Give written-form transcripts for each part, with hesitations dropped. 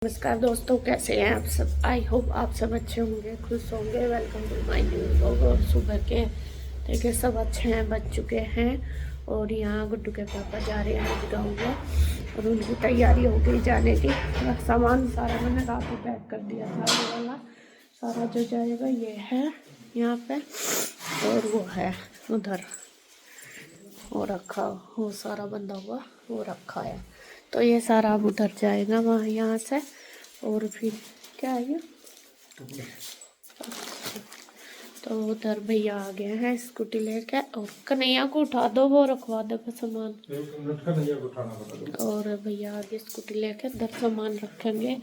नमस्कार दोस्तों, कैसे हैं आप सब। आई होप आप सब अच्छे होंगे, खुश होंगे। Welcome to my new vlog. और सुबह के देखिए सब अच्छे हैं, बच चुके हैं। और यहाँ गुड्डू के पापा जा रहे हैं आज गाँव में और उनकी तैयारी हो गई जाने की। सामान सारा मैंने रात में पैक कर दिया था। ये वाला सारा जो जाएगा ये है यहाँ पे, और वो है उधर वो रखा, वो सारा बंधा हुआ वो रखा है। तो ये सारा अब उधर जाएगा वहाँ यहाँ से। और फिर क्या है ये, तो उधर भैया आ गए हैं स्कूटी लेके। और कन्हैया को उठा दो, वो रखवा दो सामान। और भैया आगे स्कूटी लेके उधर सामान रखेंगे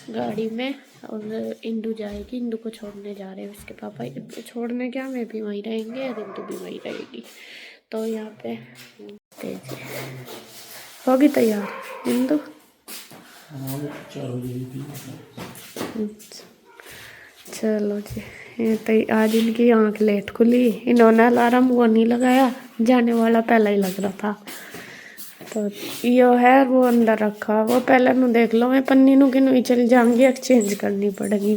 गाड़ी में। और इंदू जाएगी, इंदू को छोड़ने जा रहे हैं उसके पापा। छोड़ने क्या, मैं भी वहीं रहेंगे और इंदू भी वहीं रहेगी। तो यहाँ पे तेजी होगी तैयार इंदू। चलो जी, तो आज इनकी आंख लेट खुली। इन्होंने अलार्म वो नहीं लगाया, जाने वाला पहले ही लग रहा था। तो यो है वो अंदर रखा, वो पहले नु देख लो। मैं पन्नी नु कि नहीं चली जाऊंगी, एक्सचेंज करनी पड़ेगी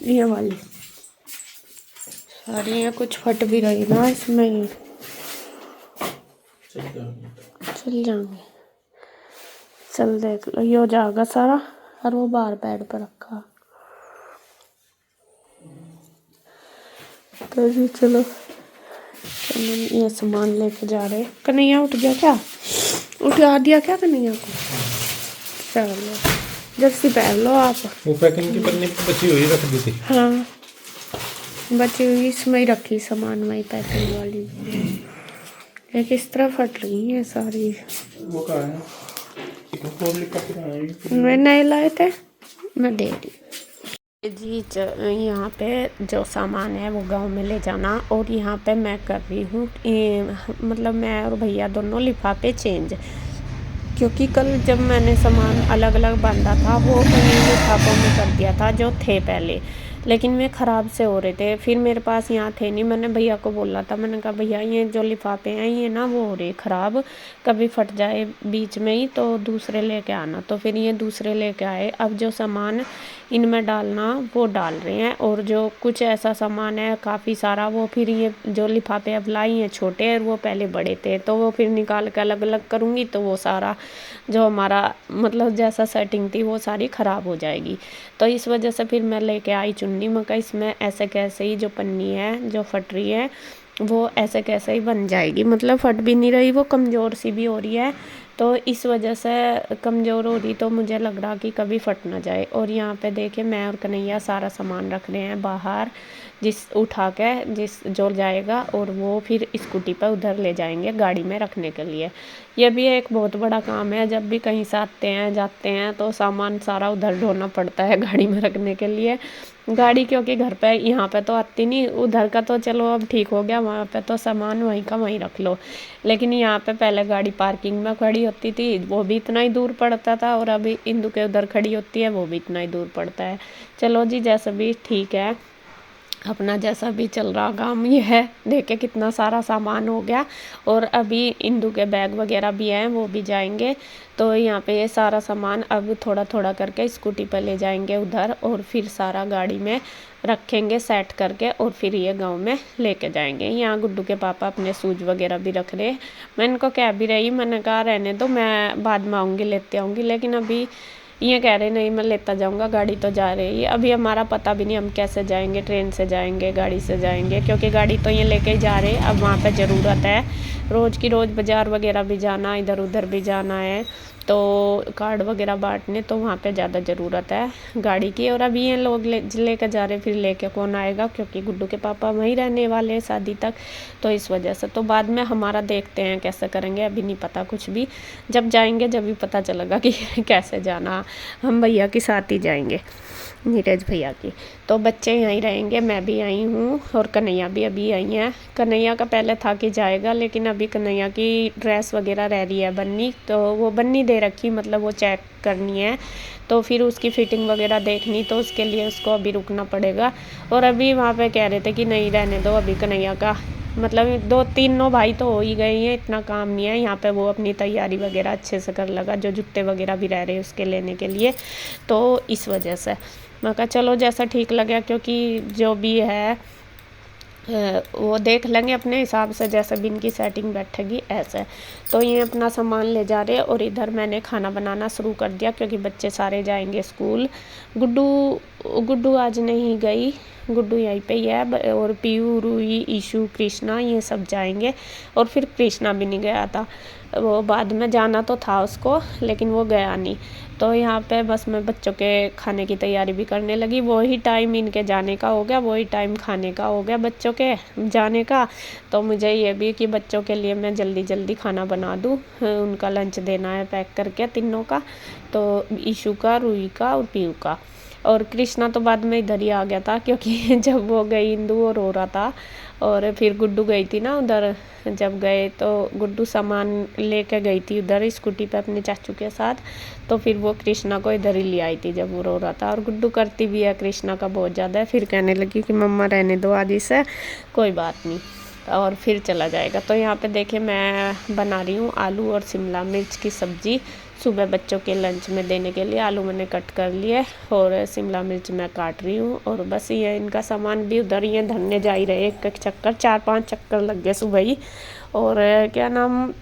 ये वाली। सारी है, कुछ फट भी रही ना इसमें ही। चल जाऊंगी, चल देख लो, यो जाएगा सारा। और वो बाहर बेड पर रखा। तो जी चलो, ये सामान लेके जा रहे। कन्हैया उठ गया क्या, उठा दिया क्या कन्हैया को। चलो जर्सी पहन लो आप। वो पैकिंग की पन्नी बची हुई रख दी थी। हाँ बची हुई इसमें ही रखी सामान, वही पैकिंग वाली। ये किस तरह फट रही है सारी। वो कहाँ है, मैं नहीं लाए थे, मैं दे दी जी। यहाँ पे जो सामान है वो गांव में ले जाना। और यहाँ पे मैं कर रही हूँ, मतलब मैं और भैया दोनों लिफाफे चेंज। क्योंकि कल जब मैंने सामान अलग अलग बांधा था वो उन्हीं लिफाफों में कर दिया था जो थे पहले, लेकिन वे ख़राब से हो रहे थे। फिर मेरे पास यहाँ थे नहीं, मैंने भैया को बोला था। मैंने कहा भैया ये जो लिफाफे हैं ये ना वो हो रहे ख़राब, कभी फट जाए बीच में ही तो दूसरे लेके आना। तो फिर ये दूसरे लेके आए। अब जो सामान इनमें डालना वो डाल रहे हैं। और जो कुछ ऐसा सामान है काफ़ी सारा, वो फिर ये जो लिफाफे अब लाई हैं छोटे और वो पहले बड़े थे, तो वो फिर निकाल के अलग अलग करूँगी तो वो सारा जो हमारा मतलब जैसा सेटिंग थी वो सारी ख़राब हो जाएगी। तो इस वजह से फिर मैं लेके आई चुन्नी। मका इसमें ऐसे कैसे ही जो पन्नी है जो फट रही है वो ऐसे कैसे ही बन जाएगी, मतलब फट भी नहीं रही, वो कमज़ोर सी भी हो रही है। तो इस वजह से कमज़ोर हो रही, तो मुझे लग रहा कि कभी फट ना जाए। और यहाँ पे देखिए मैं और कन्हैया सारा सामान रख रहे हैं बाहर, जिस उठा के जिस जो जाएगा और वो फिर स्कूटी पर उधर ले जाएंगे गाड़ी में रखने के लिए। ये भी एक बहुत बड़ा काम है, जब भी कहीं से आते हैं जाते हैं तो सामान सारा उधर ढोना पड़ता है गाड़ी में रखने के लिए। गाड़ी क्योंकि घर पे यहाँ पे तो आती नहीं, उधर का तो चलो अब ठीक हो गया, वहाँ पे तो सामान वहीं का वहीं रख लो। लेकिन यहाँ पे पहले गाड़ी पार्किंग में खड़ी होती थी, वो भी इतना ही दूर पड़ता था, और अभी इंदू के उधर खड़ी होती है वो भी इतना ही दूर पड़ता है। चलो जी जैसा भी ठीक है, अपना जैसा भी चल रहा काम ये है। देखे कितना सारा सामान हो गया। और अभी इंदू के बैग वगैरह भी हैं, वो भी जाएंगे। तो यहाँ पे ये सारा सामान अब थोड़ा थोड़ा करके स्कूटी पर ले जाएंगे उधर, और फिर सारा गाड़ी में रखेंगे सेट करके, और फिर ये गांव में लेके जाएंगे। यहाँ गुड्डू के पापा अपने शूज वगैरह भी रख रहे। मैं इनको कह भी रही, मैंने कहा रहने दो, मैं बाद में आऊँगी लेते आऊँगी। लेकिन अभी ये कह रहे नहीं मैं लेता जाऊंगा, गाड़ी तो जा रही है। अभी हमारा पता भी नहीं हम कैसे जाएंगे, ट्रेन से जाएंगे गाड़ी से जाएंगे, क्योंकि गाड़ी तो ये लेके ही जा रहे हैं। अब वहाँ पे ज़रूरत है रोज़ की रोज़ बाज़ार वगैरह भी जाना, इधर उधर भी जाना है, तो कार्ड वगैरह बांटने, तो वहाँ पे ज़्यादा ज़रूरत है गाड़ी की। और अभी ये लोग लेकर जा रहे, फिर लेके कौन आएगा, क्योंकि गुड्डू के पापा वहीं रहने वाले हैं शादी तक। तो इस वजह से तो बाद में हमारा देखते हैं कैसे करेंगे, अभी नहीं पता कुछ भी। जब जाएंगे जब भी पता चलेगा कि कैसे जाना। हम भैया के साथ ही जाएंगे, नीरज भैया की। तो बच्चे यहीं रहेंगे, मैं भी आई हूँ, और कन्हैया भी अभी आई हैं। कन्हैया का पहले था कि जाएगा, लेकिन अभी कन्हैया की ड्रेस वगैरह रह रही है बननी, तो वो बननी दे रखी, मतलब वो चेक करनी है, तो फिर उसकी फ़िटिंग वगैरह देखनी, तो उसके लिए उसको अभी रुकना पड़ेगा। और अभी वहाँ पे कह रहे थे कि नहीं रहने दो, अभी कन्हैया का मतलब 2-3 भाई तो हो ही गए हैं, इतना काम नहीं है यहाँ पे। वो अपनी तैयारी वगैरह अच्छे से कर लगा, जो जूते वगैरह भी रह रहे उसके लेने के लिए, तो इस वजह से मैं कहा चलो जैसा ठीक लगे, क्योंकि जो भी है वो देख लेंगे अपने हिसाब से, जैसे भी इनकी सेटिंग बैठेगी ऐसे। तो ये अपना सामान ले जा रहे हैं और इधर मैंने खाना बनाना शुरू कर दिया, क्योंकि बच्चे सारे जाएंगे स्कूल। गुड्डू आज नहीं गई, गुड्डू यहीं पे ही है, और पीयू, रूही, ईशू, कृष्णा ये सब जाएंगे। और फिर कृष्णा भी नहीं गया था, वो बाद में जाना तो था उसको, लेकिन वो गया नहीं। तो यहाँ पे बस मैं बच्चों के खाने की तैयारी भी करने लगी। वही टाइम इनके जाने का हो गया, वही टाइम खाने का हो गया बच्चों के जाने का। तो मुझे ये भी कि बच्चों के लिए मैं जल्दी जल्दी खाना बना दूँ, उनका लंच देना है पैक करके तीनों का, तो ईशू का, रूही का और पीयू का। और कृष्णा तो बाद में इधर ही आ गया था, क्योंकि जब वो गई इंदू वो रो रहा था। और फिर गुड्डू गई थी ना उधर, जब गए तो गुड्डू सामान लेके गई थी उधर स्कूटी पे अपने चाचू के साथ। तो फिर वो कृष्णा को इधर ही ले आई थी जब वो रो रहा था। और गुड्डू करती भी है कृष्णा का बहुत ज़्यादा है, फिर कहने लगी कि मम्मा रहने दो आज इसे, कोई बात नहीं, और फिर चला जाएगा। तो यहाँ पे देखिए मैं बना रही हूँ आलू और शिमला मिर्च की सब्ज़ी, सुबह बच्चों के लंच में देने के लिए। आलू मैंने कट कर लिए और शिमला मिर्च मैं काट रही हूँ। और बस ये इनका सामान भी उधर ही धरने जा ही रहे, एक चक्कर 4-5 चक्कर लग गए सुबह ही। और क्या नाम,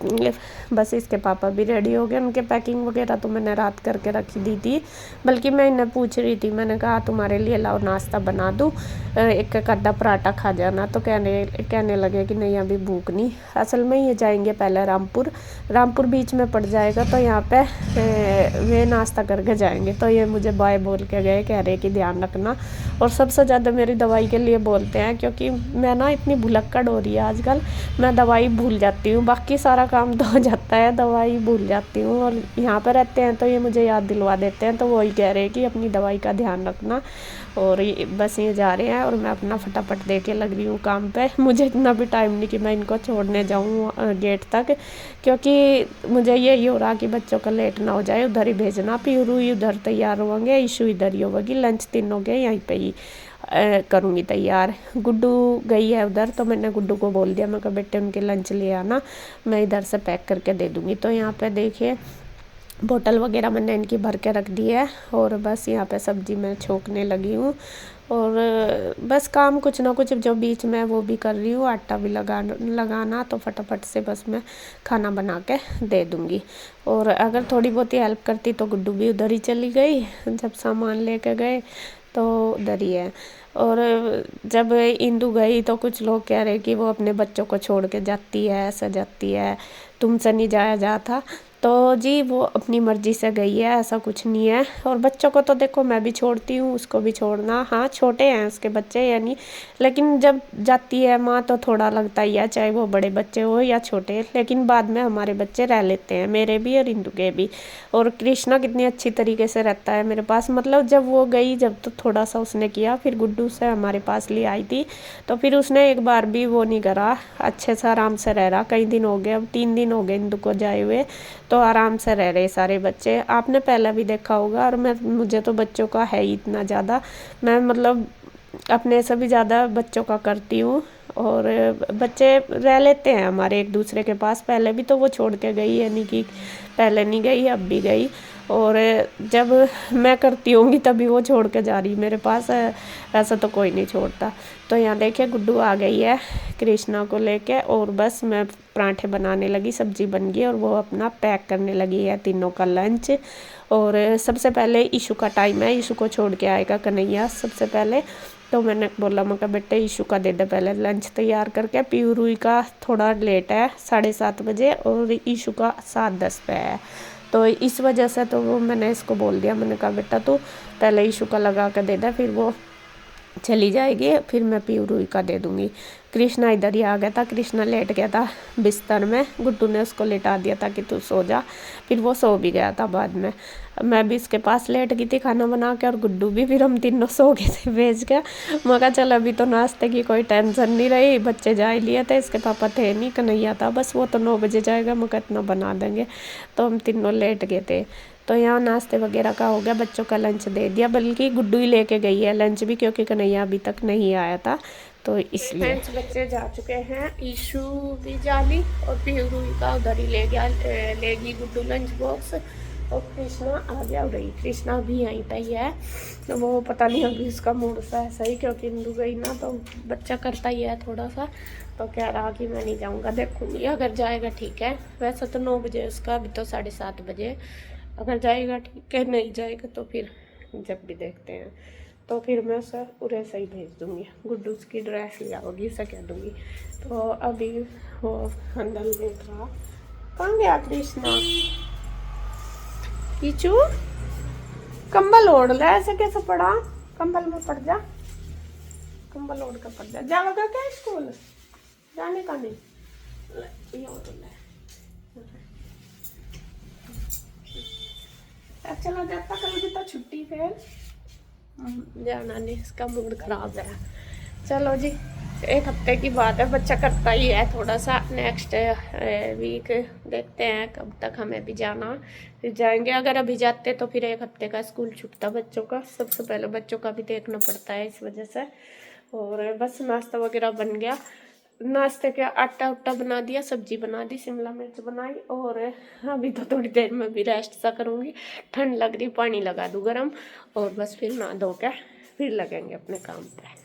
बस इसके पापा भी रेडी हो गए, उनके पैकिंग वगैरह तो मैंने रात करके रखी दी थी। बल्कि मैं इन्हें पूछ रही थी, मैंने कहा तुम्हारे लिए लाओ नाश्ता बना दूँ, एक आधा पराठा खा जाना। तो कहने लगे कि नहीं अभी भूख नहीं। असल में ये जाएंगे पहले रामपुर बीच में पड़ जाएगा, तो यहाँ पे वे नाश्ता करके जाएंगे। तो ये मुझे बाय बोल के गए, कह रहे कि ध्यान रखना। और सबसे ज़्यादा मेरी दवाई के लिए बोलते हैं, क्योंकि मैं ना इतनी भुलक्कड़ हो रही है आजकल, मैं दवाई भूल जाती हूँ, बाकी सारा काम तो हो जाता है, दवाई भूल जाती हूँ। और यहाँ पर रहते हैं तो ये मुझे याद दिलवा देते हैं, तो वही कह रहे हैं कि अपनी दवाई का ध्यान रखना। और ये बस ये जा रहे हैं और मैं अपना फटाफट दे के लग रही हूँ काम पे। मुझे इतना भी टाइम नहीं कि मैं इनको छोड़ने जाऊँ गेट तक, क्योंकि मुझे यही हो रहा कि बच्चों का लेट ना हो जाए, उधर ही भेजना। पीरू इधर तैयार होंगे, इशू इधर ही होगी, लंच तीनों के यहीं पे ही करूँगी तैयार। गुड्डू गई है उधर, तो मैंने गुड्डू को बोल दिया, मैं कहा बेटे उनके लंच ले आना, मैं इधर से पैक करके दे दूँगी। तो यहाँ पे देखिए बोतल वगैरह मैंने इनकी भर के रख दी है। और बस यहाँ पे सब्ज़ी मैं छोंकने लगी हूँ। और बस काम कुछ ना कुछ जो बीच में वो भी कर रही हूँ, आटा भी लगाना, तो फटाफट से बस मैं खाना बना के दे दूँगी। और अगर थोड़ी बहुत ही हेल्प करती तो गुड्डू भी उधर ही चली गई, जब सामान लेके गए तो उधर ही है। और जब इंदू गई तो कुछ लोग कह रहे कि वो अपने बच्चों को छोड़ के जाती है, ऐसा जाती है, तुमसे नहीं जाया जाता। तो जी वो अपनी मर्ज़ी से गई है, ऐसा कुछ नहीं है। और बच्चों को तो देखो मैं भी छोड़ती हूँ, उसको भी छोड़ना, हाँ छोटे हैं उसके बच्चे यानी, लेकिन जब जाती है माँ तो थोड़ा लगता ही है, चाहे वो बड़े बच्चे हो या छोटे। लेकिन बाद में हमारे बच्चे रह लेते हैं, मेरे भी और इंदू के भी। और कृष्णा कितनी अच्छी तरीके से रहता है मेरे पास, मतलब जब वो गई जब तो थोड़ा सा उसने किया, फिर गुड्डू से हमारे पास ले आई थी, तो फिर उसने एक बार भी वो नहीं करा, अच्छे से आराम से रह रहा। कई दिन हो गए, अब 3 दिन हो गए इंदू को जाए हुए, तो आराम से रह रहे सारे बच्चे, आपने पहले भी देखा होगा। और मुझे तो बच्चों का है ही इतना ज़्यादा, मैं मतलब अपने से भी ज़्यादा बच्चों का करती हूँ। और बच्चे रह लेते हैं हमारे एक दूसरे के पास, पहले भी तो वो छोड़ के गई, यानी कि पहले नहीं गई अब भी गई। और जब मैं करती होंगी तभी वो छोड़ के जा रही मेरे पास, ऐसा तो कोई नहीं छोड़ता। तो यहाँ देखिए गुड्डू आ गई है कृष्णा को लेके, और बस मैं पराठे बनाने लगी, सब्जी बन गई और वो अपना पैक करने लगी है तीनों का लंच। और सबसे पहले ईशू का टाइम है, ईशू को छोड़ के आएगा कन्हैया सबसे पहले। तो मैंने बोला, मैं कहा बेटे ईशू का दे दे पहले लंच तैयार करके। पीयू रूही का थोड़ा लेट है, 7:30 बजे, और ईशू का 7:10 पे है। तो इस वजह से तो वो मैंने इसको बोल दिया, मैंने कहा बेटा तू पहले ईशू का लगा कर दे दे, फिर वो चली जाएगी, फिर मैं पीयू रूही का दे दूँगी। कृष्णा इधर ही आ गया था, कृष्णा लेट गया था बिस्तर में, गुड्डू ने उसको लेटा दिया था कि तू सो जा, फिर वो सो भी गया था। बाद में मैं भी इसके पास लेट गई थी खाना बना के, और गुड्डू भी, फिर हम तीनों सो गए थे भेज के। मैं कहा चल अभी तो नाश्ते की कोई टेंशन नहीं रही, बच्चे जा ही लिए थे, इसके पापा थे नहीं, कन्हैया था बस, वो तो 9 बजे जाएगा, मैं इतना बना देंगे। तो हम तीनों लेट गए थे। तो यहाँ नाश्ते वगैरह का हो गया, बच्चों का लंच दे दिया, बल्कि गुड्डू ही लेके गई है लंच भी, क्योंकि कन्हैया अभी तक नहीं आया था। तो इसलिए बच्चे जा चुके हैं, ईशू भी जाली और पीरू का उधर ही लेगी गुड्डू लंच बॉक्स, और कृष्णा आ गया उधर ही। कृष्णा भी यहीं पे ही है, तो वो पता नहीं अभी उसका मूड सा ऐसा ही, क्योंकि इंदू गई ना तो बच्चा करता ही है थोड़ा सा, तो कह रहा कि मैं नहीं जाऊँगा, देखूँगी अगर जाएगा ठीक है। वैसे तो 9 बजे उसका, अभी तो 7:30 बजे, अगर जाएगा ठीक है, नहीं जाएगा तो फिर जब भी देखते हैं। तो फिर मैं उसे उरे से ही भेज दूँगी, गुड्डू की ड्रेस ले आओगी, उसे कह दूँगी। तो अभी वो अंदर देख रहा, कहाँ गया कृष्णा? कीचू कंबल ओढ़ ले, ऐसे कैसे पड़ा? कंबल में पड़ जा, कंबल ओढ़ कर पड़ जा। जाओगा क्या स्कूल? जाने का नहीं, ये ओढ़ ले। चला जाता, कल भी तो छुट्टी फिर जाना नहीं, इसका मूड खराब है। चलो जी, 1 हफ्ते की बात है, बच्चा करता ही है थोड़ा सा। नेक्स्ट वीक देखते हैं कब तक हमें भी जाना, फिर जाएंगे। अगर अभी जाते तो फिर 1 हफ्ते का स्कूल छूटता बच्चों का, सबसे पहले बच्चों का भी देखना पड़ता है इस वजह से। और बस नाश्ता वगैरह बन गया, नाश्ते का आटा उट्टा बना दिया, सब्जी बना दी, शिमला मिर्च बनाई, और अभी तो थोड़ी देर में भी रेस्ट सा करूँगी, ठंड लग रही, पानी लगा दूँ गर्म, और बस फिर नहा धो के फिर लगेंगे अपने काम पे।